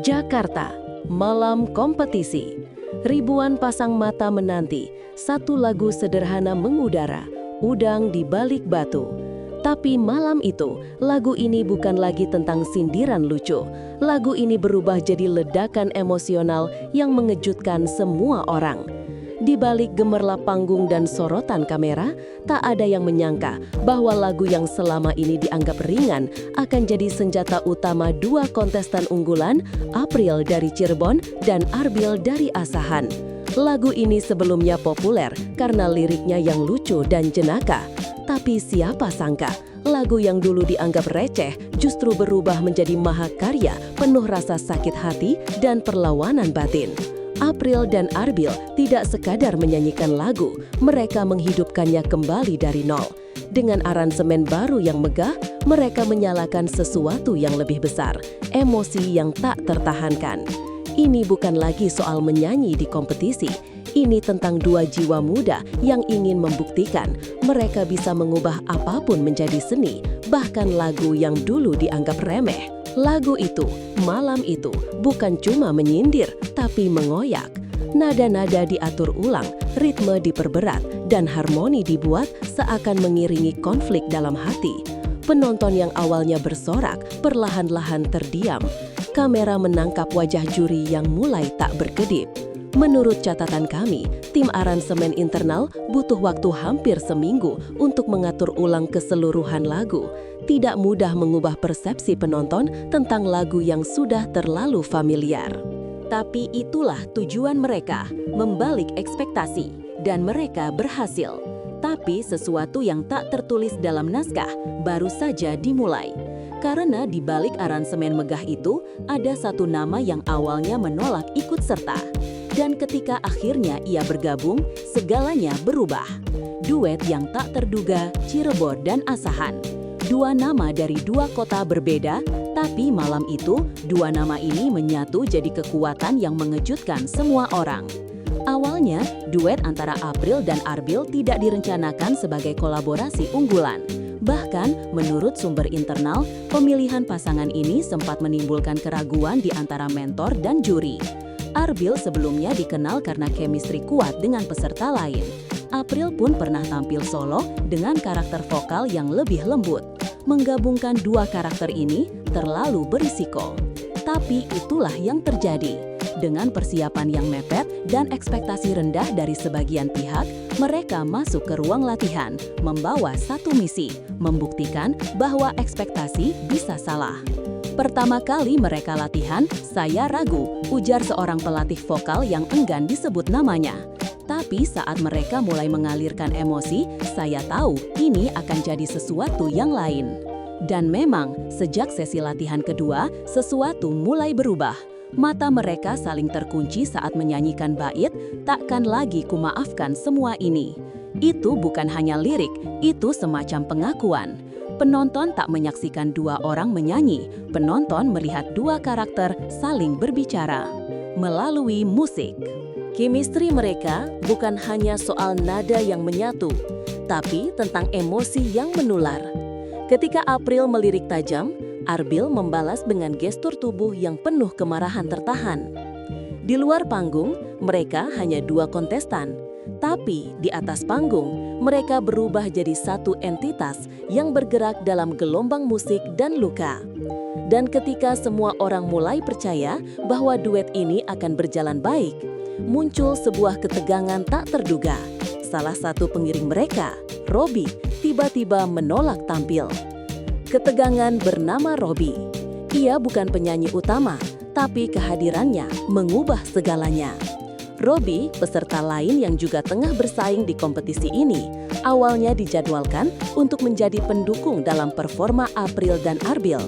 Jakarta, malam kompetisi. Ribuan pasang mata menanti, satu lagu sederhana mengudara, udang di balik batu. Tapi malam itu, lagu ini bukan lagi tentang sindiran lucu. Lagu ini berubah jadi ledakan emosional yang mengejutkan semua orang. Di balik gemerlap panggung dan sorotan kamera, tak ada yang menyangka bahwa lagu yang selama ini dianggap ringan akan jadi senjata utama dua kontestan unggulan, April dari Cirebon dan Arbil dari Asahan. Lagu ini sebelumnya populer karena liriknya yang lucu dan jenaka. Tapi siapa sangka, lagu yang dulu dianggap receh justru berubah menjadi mahakarya penuh rasa sakit hati dan perlawanan batin. April dan Arbil tidak sekadar menyanyikan lagu, mereka menghidupkannya kembali dari nol. Dengan aransemen baru yang megah, mereka menyalakan sesuatu yang lebih besar, emosi yang tak tertahankan. Ini bukan lagi soal menyanyi di kompetisi, ini tentang dua jiwa muda yang ingin membuktikan mereka bisa mengubah apapun menjadi seni, bahkan lagu yang dulu dianggap remeh. Lagu itu, malam itu, bukan cuma menyindir, tapi mengoyak. Nada-nada diatur ulang, ritme diperberat, dan harmoni dibuat seakan mengiringi konflik dalam hati. Penonton yang awalnya bersorak, perlahan-lahan terdiam. Kamera menangkap wajah juri yang mulai tak berkedip. Menurut catatan kami, tim aransemen internal butuh waktu hampir seminggu untuk mengatur ulang keseluruhan lagu. Tidak mudah mengubah persepsi penonton tentang lagu yang sudah terlalu familiar. Tapi itulah tujuan mereka, membalik ekspektasi. Dan mereka berhasil. Tapi sesuatu yang tak tertulis dalam naskah baru saja dimulai. Karena di balik aransemen megah itu, ada satu nama yang awalnya menolak ikut serta. Dan ketika akhirnya ia bergabung, segalanya berubah. Duet yang tak terduga, Cirebon dan Asahan. Dua nama dari dua kota berbeda, tapi malam itu, dua nama ini menyatu jadi kekuatan yang mengejutkan semua orang. Awalnya, duet antara April dan Arbil tidak direncanakan sebagai kolaborasi unggulan. Bahkan, menurut sumber internal, pemilihan pasangan ini sempat menimbulkan keraguan di antara mentor dan juri. Arbil sebelumnya dikenal karena chemistry kuat dengan peserta lain. April pun pernah tampil solo dengan karakter vokal yang lebih lembut. Menggabungkan dua karakter ini terlalu berisiko. Tapi itulah yang terjadi. Dengan persiapan yang mepet dan ekspektasi rendah dari sebagian pihak, mereka masuk ke ruang latihan, membawa satu misi, membuktikan bahwa ekspektasi bisa salah. Pertama kali mereka latihan, saya ragu, ujar seorang pelatih vokal yang enggan disebut namanya. Tapi saat mereka mulai mengalirkan emosi, saya tahu ini akan jadi sesuatu yang lain. Dan memang, sejak sesi latihan kedua, sesuatu mulai berubah. Mata mereka saling terkunci saat menyanyikan bait, takkan lagi kumaafkan semua ini. Itu bukan hanya lirik, itu semacam pengakuan. Penonton tak menyaksikan dua orang menyanyi, penonton melihat dua karakter saling berbicara melalui musik. Chemistry mereka bukan hanya soal nada yang menyatu, tapi tentang emosi yang menular. Ketika April melirik tajam, Arbil membalas dengan gestur tubuh yang penuh kemarahan tertahan. Di luar panggung, mereka hanya dua kontestan. Tapi di atas panggung, mereka berubah jadi satu entitas yang bergerak dalam gelombang musik dan luka. Dan ketika semua orang mulai percaya bahwa duet ini akan berjalan baik, muncul sebuah ketegangan tak terduga. Salah satu pengiring mereka, Robby, tiba-tiba menolak tampil. Ketegangan bernama Robby. Ia bukan penyanyi utama, tapi kehadirannya mengubah segalanya. Robby, peserta lain yang juga tengah bersaing di kompetisi ini, awalnya dijadwalkan untuk menjadi pendukung dalam performa April dan Arbil.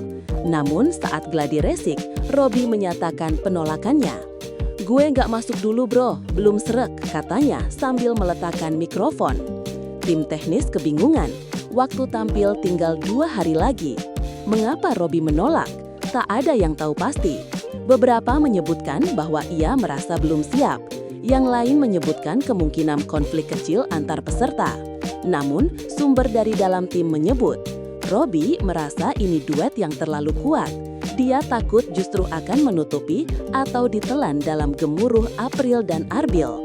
Namun saat gladi resik, Robby menyatakan penolakannya. "Gue nggak masuk dulu bro, belum srek," katanya sambil meletakkan mikrofon. Tim teknis kebingungan, waktu tampil tinggal 2 hari lagi. Mengapa Robby menolak? Tak ada yang tahu pasti. Beberapa menyebutkan bahwa ia merasa belum siap. Yang lain menyebutkan kemungkinan konflik kecil antar peserta. Namun, sumber dari dalam tim menyebut, Robby merasa ini duet yang terlalu kuat. Dia takut justru akan menutupi atau ditelan dalam gemuruh April dan Arbil.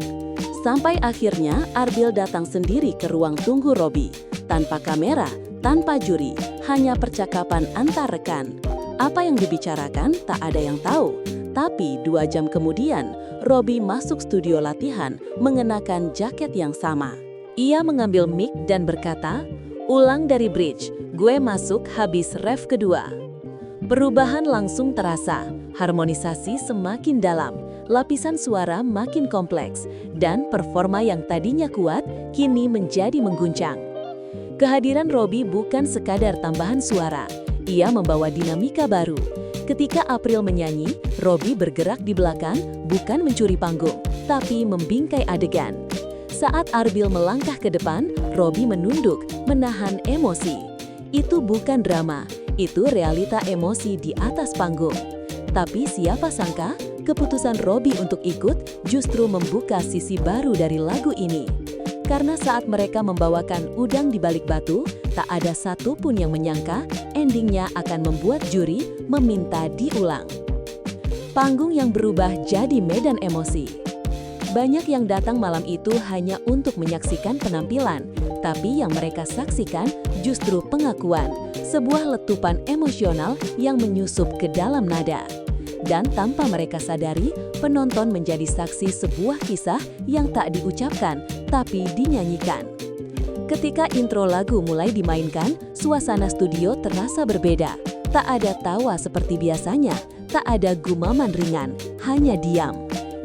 Sampai akhirnya Arbil datang sendiri ke ruang tunggu Robi. Tanpa kamera, tanpa juri, hanya percakapan antar rekan. Apa yang dibicarakan tak ada yang tahu. Tapi 2 jam kemudian, Robi masuk studio latihan mengenakan jaket yang sama. Ia mengambil mic dan berkata, "Ulang dari bridge, gue masuk habis ref kedua." Perubahan langsung terasa, harmonisasi semakin dalam, lapisan suara makin kompleks, dan performa yang tadinya kuat kini menjadi mengguncang. Kehadiran Robi bukan sekadar tambahan suara, ia membawa dinamika baru. Ketika April menyanyi, Robi bergerak di belakang, bukan mencuri panggung, tapi membingkai adegan. Saat Arbil melangkah ke depan, Robi menunduk, menahan emosi. Itu bukan drama, itu realita emosi di atas panggung. Tapi siapa sangka, keputusan Robi untuk ikut justru membuka sisi baru dari lagu ini. Karena saat mereka membawakan Udang di Balik Batu, tak ada satupun yang menyangka endingnya akan membuat juri meminta diulang. Panggung yang berubah jadi medan emosi. Banyak yang datang malam itu hanya untuk menyaksikan penampilan, tapi yang mereka saksikan justru pengakuan, sebuah letupan emosional yang menyusup ke dalam nada. Dan tanpa mereka sadari, penonton menjadi saksi sebuah kisah yang tak diucapkan, tapi dinyanyikan. Ketika intro lagu mulai dimainkan, suasana studio terasa berbeda. Tak ada tawa seperti biasanya, tak ada gumaman ringan, hanya diam.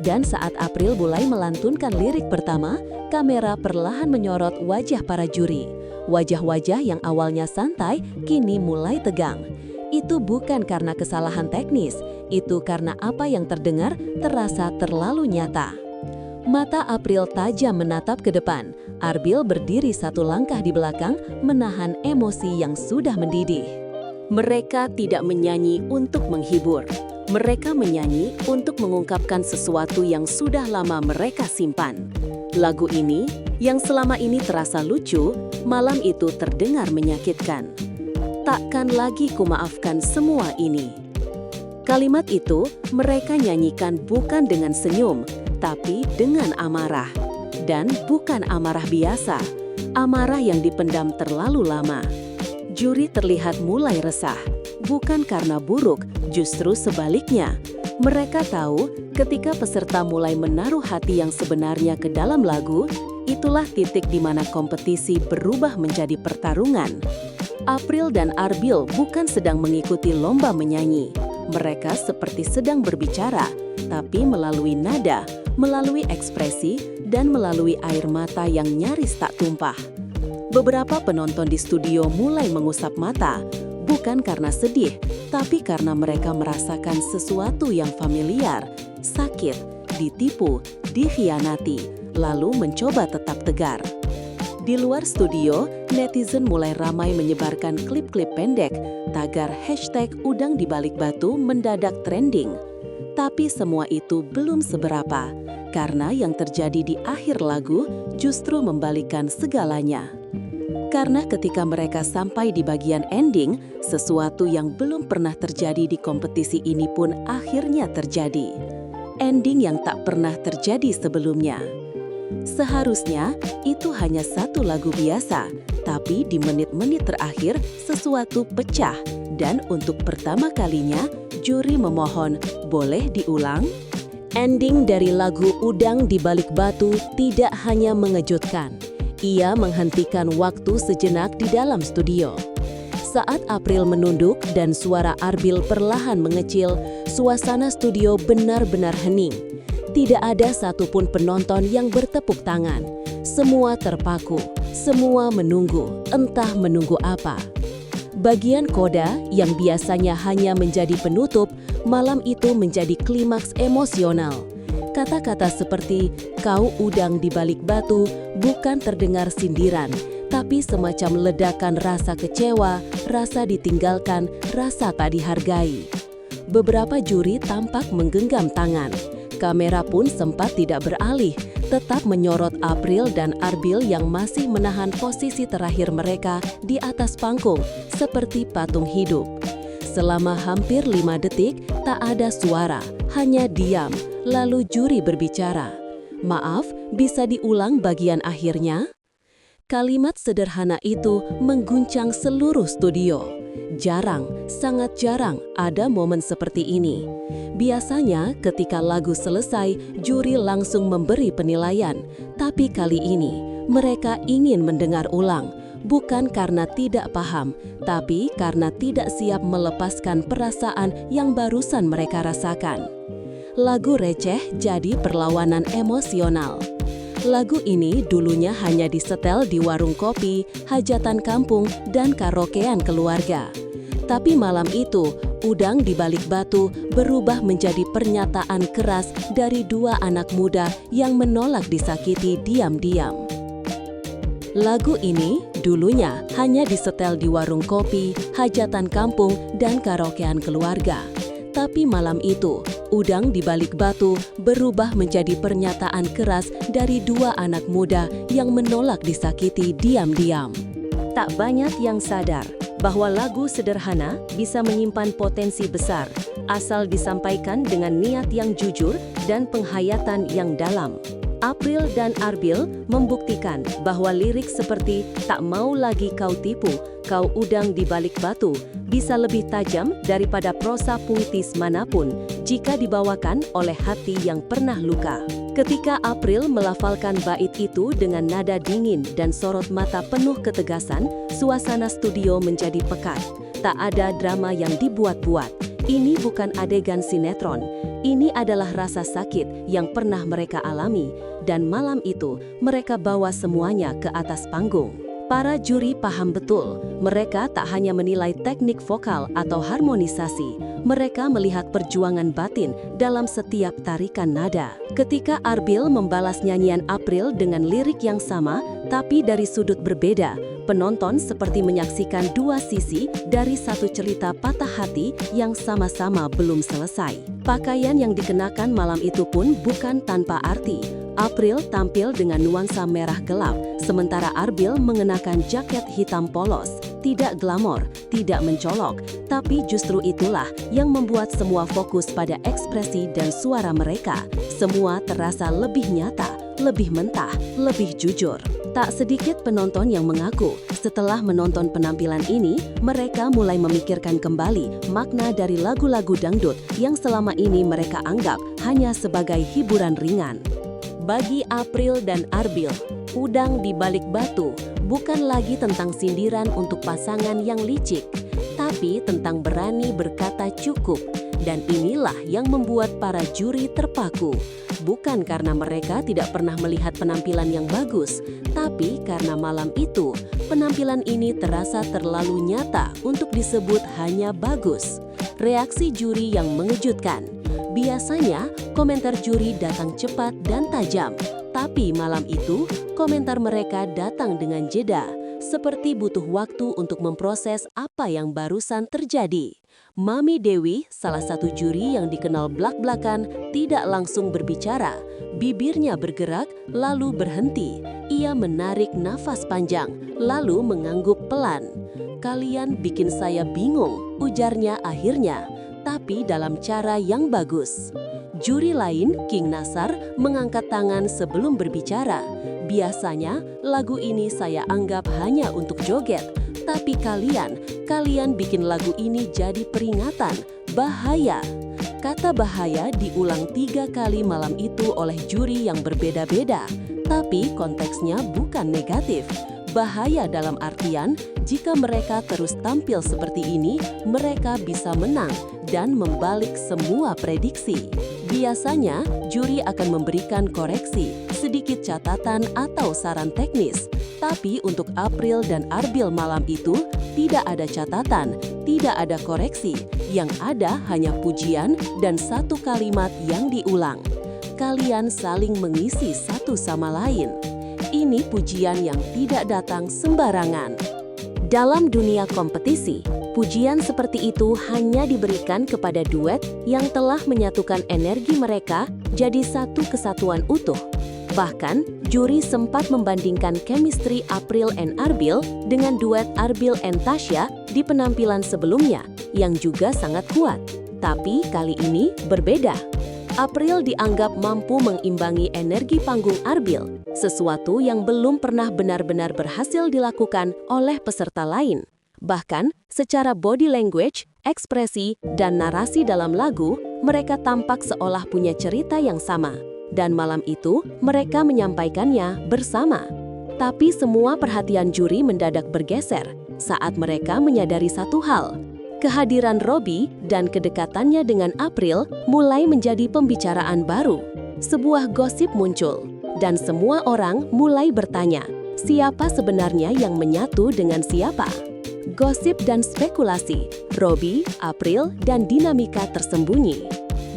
Dan saat April mulai melantunkan lirik pertama, kamera perlahan menyorot wajah para juri. Wajah-wajah yang awalnya santai, kini mulai tegang. Itu bukan karena kesalahan teknis, itu karena apa yang terdengar terasa terlalu nyata. Mata April tajam menatap ke depan. Arbil berdiri 1 langkah di belakang, menahan emosi yang sudah mendidih. Mereka tidak menyanyi untuk menghibur. Mereka menyanyi untuk mengungkapkan sesuatu yang sudah lama mereka simpan. Lagu ini, yang selama ini terasa lucu, malam itu terdengar menyakitkan. Takkan lagi kumaafkan semua ini. Kalimat itu mereka nyanyikan bukan dengan senyum, tapi dengan amarah. Dan bukan amarah biasa, amarah yang dipendam terlalu lama. Juri terlihat mulai resah, bukan karena buruk, justru sebaliknya. Mereka tahu ketika peserta mulai menaruh hati yang sebenarnya ke dalam lagu, itulah titik di mana kompetisi berubah menjadi pertarungan. April dan Arbil bukan sedang mengikuti lomba menyanyi. Mereka seperti sedang berbicara, tapi melalui nada, melalui ekspresi, dan melalui air mata yang nyaris tak tumpah. Beberapa penonton di studio mulai mengusap mata, bukan karena sedih, tapi karena mereka merasakan sesuatu yang familiar, sakit, ditipu, dikhianati, lalu mencoba tetap tegar. Di luar studio, netizen mulai ramai menyebarkan klip-klip pendek, tagar #Udang di Balik Batu mendadak trending. Tapi semua itu belum seberapa, karena yang terjadi di akhir lagu justru membalikkan segalanya. Karena ketika mereka sampai di bagian ending, sesuatu yang belum pernah terjadi di kompetisi ini pun akhirnya terjadi. Ending yang tak pernah terjadi sebelumnya. Seharusnya itu hanya 1 lagu biasa, tapi di menit-menit terakhir sesuatu pecah dan untuk pertama kalinya juri memohon boleh diulang. Ending dari lagu Udang di Balik Batu tidak hanya mengejutkan, ia menghentikan waktu sejenak di dalam studio. Saat April menunduk dan suara Arbil perlahan mengecil, suasana studio benar-benar hening. Tidak ada satupun penonton yang bertepuk tangan. Semua terpaku, semua menunggu, entah menunggu apa. Bagian koda yang biasanya hanya menjadi penutup, malam itu menjadi klimaks emosional. Kata-kata seperti "kau udang di balik batu" bukan terdengar sindiran, tapi semacam ledakan rasa kecewa, rasa ditinggalkan, rasa tak dihargai. Beberapa juri tampak menggenggam tangan. Kamera pun sempat tidak beralih, tetap menyorot April dan Arbil yang masih menahan posisi terakhir mereka di atas panggung, seperti patung hidup. Selama hampir 5 detik, tak ada suara, hanya diam. Lalu juri berbicara. "Maaf, bisa diulang bagian akhirnya?" Kalimat sederhana itu mengguncang seluruh studio. Jarang, sangat jarang ada momen seperti ini. Biasanya ketika lagu selesai, juri langsung memberi penilaian. Tapi kali ini, mereka ingin mendengar ulang. Bukan karena tidak paham, tapi karena tidak siap melepaskan perasaan yang barusan mereka rasakan. Lagu receh jadi perlawanan emosional. Lagu ini dulunya hanya disetel di warung kopi, hajatan kampung, dan karaokean keluarga. Tapi malam itu, Udang di Balik Batu berubah menjadi pernyataan keras dari dua anak muda yang menolak disakiti diam-diam. Lagu ini dulunya hanya disetel di warung kopi, hajatan kampung, dan karaokean keluarga. Tapi malam itu, Udang di Balik Batu berubah menjadi pernyataan keras dari dua anak muda yang menolak disakiti diam-diam. Tak banyak yang sadar bahwa lagu sederhana bisa menyimpan potensi besar, asal disampaikan dengan niat yang jujur dan penghayatan yang dalam. April dan Arbil membuktikan bahwa lirik seperti "Tak mau lagi kau tipu, kau udang di balik batu" bisa lebih tajam daripada prosa puitis manapun jika dibawakan oleh hati yang pernah luka. Ketika April melafalkan bait itu dengan nada dingin dan sorot mata penuh ketegasan, suasana studio menjadi pekat. Tak ada drama yang dibuat-buat. Ini bukan adegan sinetron. Ini adalah rasa sakit yang pernah mereka alami, dan malam itu mereka bawa semuanya ke atas panggung. Para juri paham betul, mereka tak hanya menilai teknik vokal atau harmonisasi, mereka melihat perjuangan batin dalam setiap tarikan nada. Ketika Arbil membalas nyanyian April dengan lirik yang sama, tapi dari sudut berbeda, penonton seperti menyaksikan dua sisi dari satu cerita patah hati yang sama-sama belum selesai. Pakaian yang dikenakan malam itu pun bukan tanpa arti. April tampil dengan nuansa merah gelap, sementara Arbil mengenakan jaket hitam polos. Tidak glamor, tidak mencolok, tapi justru itulah yang membuat semua fokus pada ekspresi dan suara mereka. Semua terasa lebih nyata, lebih mentah, lebih jujur. Tak sedikit penonton yang mengaku, setelah menonton penampilan ini, mereka mulai memikirkan kembali makna dari lagu-lagu dangdut yang selama ini mereka anggap hanya sebagai hiburan ringan. Bagi April dan Arbil, Udang di Balik Batu bukan lagi tentang sindiran untuk pasangan yang licik, tapi tentang berani berkata cukup. Dan inilah yang membuat para juri terpaku. Bukan karena mereka tidak pernah melihat penampilan yang bagus, tapi karena malam itu, penampilan ini terasa terlalu nyata untuk disebut hanya bagus. Reaksi juri yang mengejutkan. Biasanya, komentar juri datang cepat dan tajam, tapi malam itu, komentar mereka datang dengan jeda, seperti butuh waktu untuk memproses apa yang barusan terjadi. Mami Dewi, salah satu juri yang dikenal blak-blakan, tidak langsung berbicara. Bibirnya bergerak, lalu berhenti. Ia menarik nafas panjang, lalu mengangguk pelan. "Kalian bikin saya bingung," ujarnya akhirnya, tapi dalam cara yang bagus. Juri lain, King Nasar, mengangkat tangan sebelum berbicara. "Biasanya, lagu ini saya anggap hanya untuk joget. Tapi kalian bikin lagu ini jadi peringatan. Bahaya." Kata bahaya diulang 3 kali malam itu oleh juri yang berbeda-beda. Tapi konteksnya bukan negatif. Bahaya dalam artian, jika mereka terus tampil seperti ini, mereka bisa menang dan membalik semua prediksi. Biasanya, juri akan memberikan koreksi, sedikit catatan atau saran teknis. Tapi untuk April dan Arbil malam itu, tidak ada catatan, tidak ada koreksi. Yang ada hanya pujian dan satu kalimat yang diulang. Kalian saling mengisi satu sama lain. Ini pujian yang tidak datang sembarangan. Dalam dunia kompetisi, pujian seperti itu hanya diberikan kepada duet yang telah menyatukan energi mereka jadi satu kesatuan utuh. Bahkan, juri sempat membandingkan chemistry April and Arbil dengan duet Arbil and Tasya di penampilan sebelumnya, yang juga sangat kuat. Tapi kali ini berbeda. April dianggap mampu mengimbangi energi panggung Arbil, sesuatu yang belum pernah benar-benar berhasil dilakukan oleh peserta lain. Bahkan, secara body language, ekspresi, dan narasi dalam lagu, mereka tampak seolah punya cerita yang sama. Dan malam itu, mereka menyampaikannya bersama. Tapi semua perhatian juri mendadak bergeser saat mereka menyadari satu hal. Kehadiran Robbie dan kedekatannya dengan April mulai menjadi pembicaraan baru. Sebuah gosip muncul, dan semua orang mulai bertanya, siapa sebenarnya yang menyatu dengan siapa? Gosip dan spekulasi, Robbie, April, dan dinamika tersembunyi.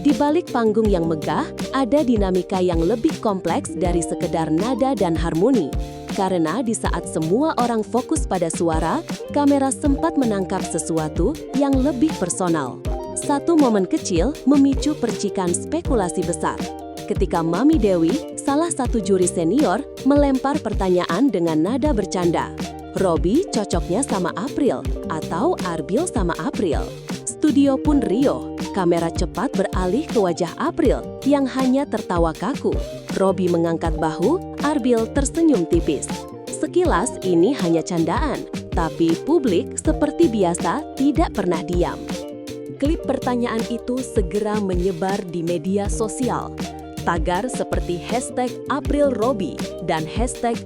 Di balik panggung yang megah, ada dinamika yang lebih kompleks dari sekedar nada dan harmoni. Karena di saat semua orang fokus pada suara, kamera sempat menangkap sesuatu yang lebih personal. Satu momen kecil memicu percikan spekulasi besar. Ketika Mami Dewi, salah satu juri senior, melempar pertanyaan dengan nada bercanda. Robbie cocoknya sama April atau Arbil sama April. Studio pun riuh. Kamera cepat beralih ke wajah April yang hanya tertawa kaku. Robbie mengangkat bahu, Arbil tersenyum tipis. Sekilas ini hanya candaan, tapi publik seperti biasa tidak pernah diam. Klip pertanyaan itu segera menyebar di media sosial. Tagar seperti #AprilRobbie dan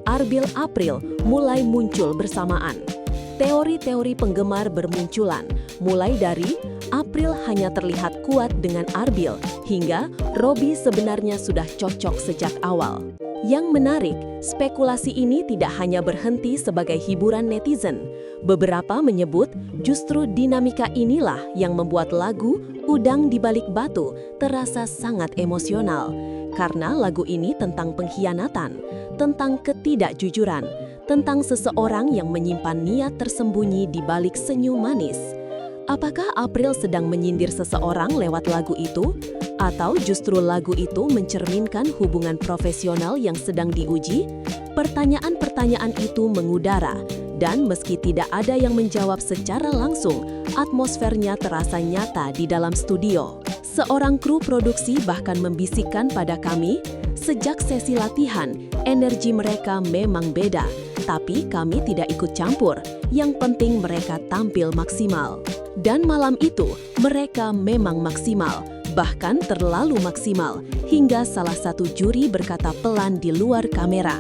#ArbilApril mulai muncul bersamaan. Teori-teori penggemar bermunculan, mulai dari April hanya terlihat kuat dengan Arbil, hingga Robbie sebenarnya sudah cocok sejak awal. Yang menarik, spekulasi ini tidak hanya berhenti sebagai hiburan netizen. Beberapa menyebut justru dinamika inilah yang membuat lagu Udang di Balik Batu terasa sangat emosional. Karena lagu ini tentang pengkhianatan, tentang ketidakjujuran, tentang seseorang yang menyimpan niat tersembunyi di balik senyum manis. Apakah April sedang menyindir seseorang lewat lagu itu? Atau justru lagu itu mencerminkan hubungan profesional yang sedang diuji? Pertanyaan-pertanyaan itu mengudara, dan meski tidak ada yang menjawab secara langsung, atmosfernya terasa nyata di dalam studio. Seorang kru produksi bahkan membisikkan pada kami, sejak sesi latihan, energi mereka memang beda, tapi kami tidak ikut campur. Yang penting mereka tampil maksimal. Dan malam itu, mereka memang maksimal, bahkan terlalu maksimal, hingga salah satu juri berkata pelan di luar kamera.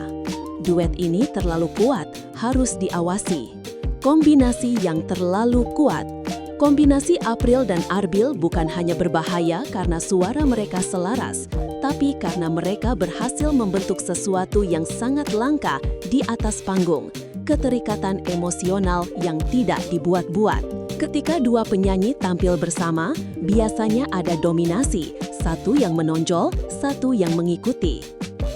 Duet ini terlalu kuat, harus diawasi. Kombinasi yang terlalu kuat. Kombinasi April dan Arbil bukan hanya berbahaya karena suara mereka selaras, tapi karena mereka berhasil membentuk sesuatu yang sangat langka di atas panggung. Keterikatan emosional yang tidak dibuat-buat. Ketika dua penyanyi tampil bersama, biasanya ada dominasi, satu yang menonjol, satu yang mengikuti.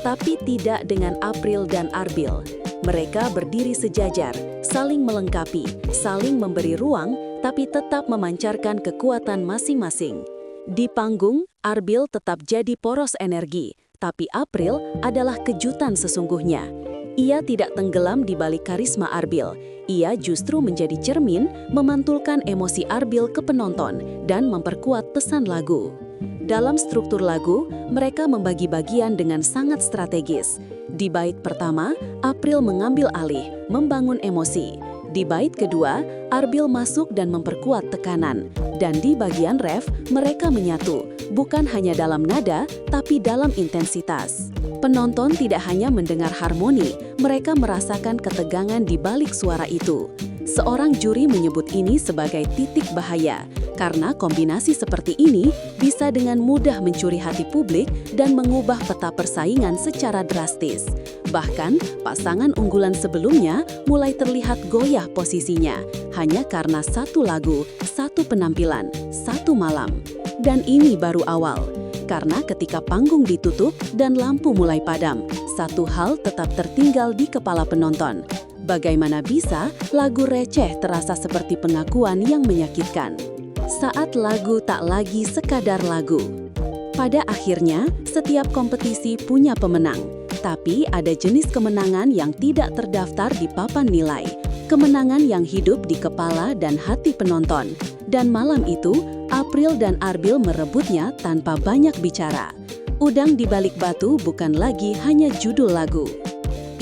Tapi tidak dengan April dan Arbil. Mereka berdiri sejajar, saling melengkapi, saling memberi ruang, tapi tetap memancarkan kekuatan masing-masing. Di panggung, Arbil tetap jadi poros energi, tapi April adalah kejutan sesungguhnya. Ia tidak tenggelam di balik karisma Arbil. Ia justru menjadi cermin, memantulkan emosi Arbil ke penonton, dan memperkuat pesan lagu. Dalam struktur lagu, mereka membagi bagian dengan sangat strategis. Di bait pertama, April mengambil alih, membangun emosi. Di bait kedua, Arbil masuk dan memperkuat tekanan. Dan di bagian ref, mereka menyatu, bukan hanya dalam nada, tapi dalam intensitas. Penonton tidak hanya mendengar harmoni, mereka merasakan ketegangan di balik suara itu. Seorang juri menyebut ini sebagai titik bahaya, karena kombinasi seperti ini bisa dengan mudah mencuri hati publik dan mengubah peta persaingan secara drastis. Bahkan, pasangan unggulan sebelumnya mulai terlihat goyah posisinya, hanya karena satu lagu, satu penampilan, satu malam. Dan ini baru awal. Karena ketika panggung ditutup dan lampu mulai padam, satu hal tetap tertinggal di kepala penonton. Bagaimana bisa lagu receh terasa seperti pengakuan yang menyakitkan? Saat lagu tak lagi sekadar lagu. Pada akhirnya, setiap kompetisi punya pemenang. Tapi ada jenis kemenangan yang tidak terdaftar di papan nilai. Kemenangan yang hidup di kepala dan hati penonton. Dan malam itu, April dan Arbil merebutnya tanpa banyak bicara. Udang di Balik Batu bukan lagi hanya judul lagu.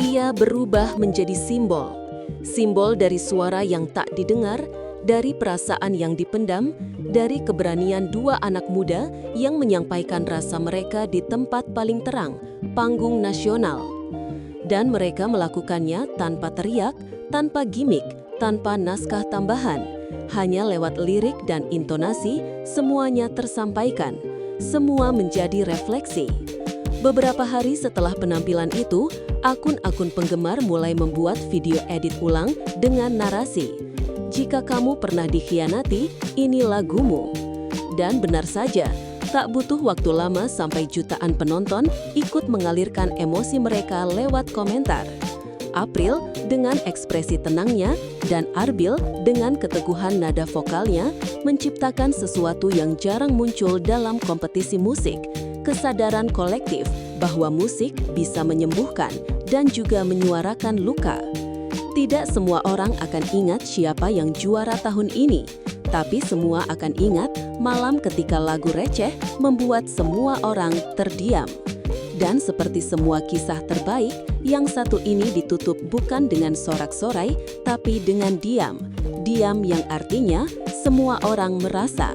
Ia berubah menjadi simbol. Simbol dari suara yang tak didengar, dari perasaan yang dipendam, dari keberanian dua anak muda yang menyampaikan rasa mereka di tempat paling terang, panggung nasional. Dan mereka melakukannya tanpa teriak, tanpa gimmick, tanpa naskah tambahan. Hanya lewat lirik dan intonasi, semuanya tersampaikan. Semua menjadi refleksi. Beberapa hari setelah penampilan itu, akun-akun penggemar mulai membuat video edit ulang dengan narasi. Jika kamu pernah dikhianati, ini lagumu. Dan benar saja, tak butuh waktu lama sampai jutaan penonton ikut mengalirkan emosi mereka lewat komentar. April dengan ekspresi tenangnya dan Arbil dengan keteguhan nada vokalnya menciptakan sesuatu yang jarang muncul dalam kompetisi musik, kesadaran kolektif bahwa musik bisa menyembuhkan dan juga menyuarakan luka. Tidak semua orang akan ingat siapa yang juara tahun ini, tapi semua akan ingat malam ketika lagu receh membuat semua orang terdiam. Dan seperti semua kisah terbaik, yang satu ini ditutup bukan dengan sorak-sorai, tapi dengan diam. Diam yang artinya semua orang merasa